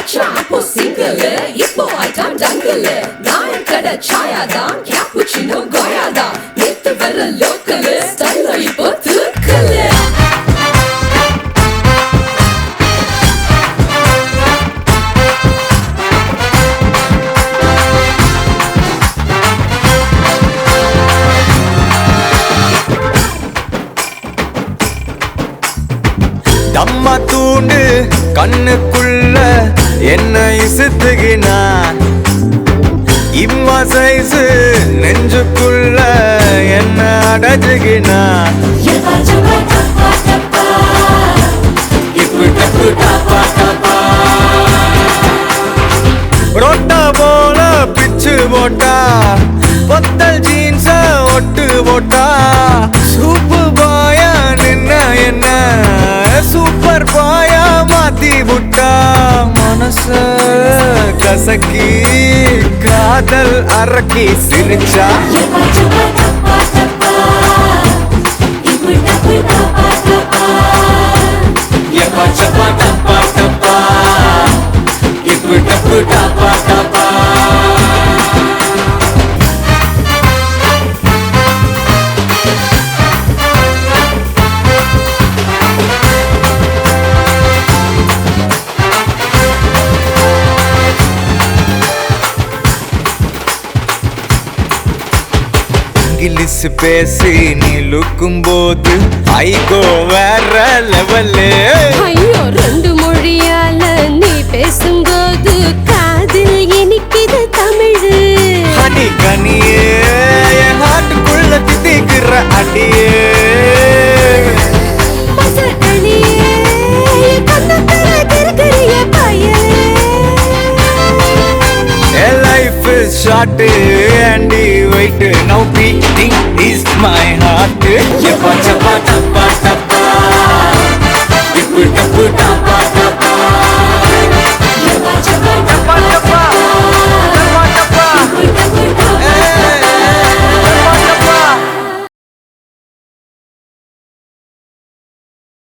மச்சான் அப்போ சிங்கிள் இப்போ ஐட்டம் டங்கிள் நான் கடை சாயாதான் கேப்புச்சினோ கோயாதான் நேத்து வர லோக்கல் ஸ்டைல் இப்போ தூக்கல் தம்மா தூண்டு கண்ணுக்குள்ள என்ன இசுத்துகினா இம்மா சைசு நெஞ்சுக்குள்ள என்ன அடைச்சுகினா ரொட்டா போல பிச்சு போட்டா பொத்தல் ஜீன்ஸ ஒட்டு போட்டா சூப்பு பாயா நின்ன என்ன சூப்பர் பாயா மாத்தி புட்டா மனச கசக்கி காதல் அரக்கி சிரிச்சா எப்பா சப்பா டப்பா டப்பா இப்பு டப்பு டப்பா டப்பா இங்கிலீஷ் பேசி நீ லுக்கும் போது ஐகோ வேற லெவலு ஐயோ ரெண்டு மொழியால நீ பேசும்போது காதில் இனிக்குது தமிழு ஹனி கனியே என் ஹார்ட்டுக்குள்ள தித்திக்கிற அடியே Life is short and wait now beating is my heart. Chapa chapa chapa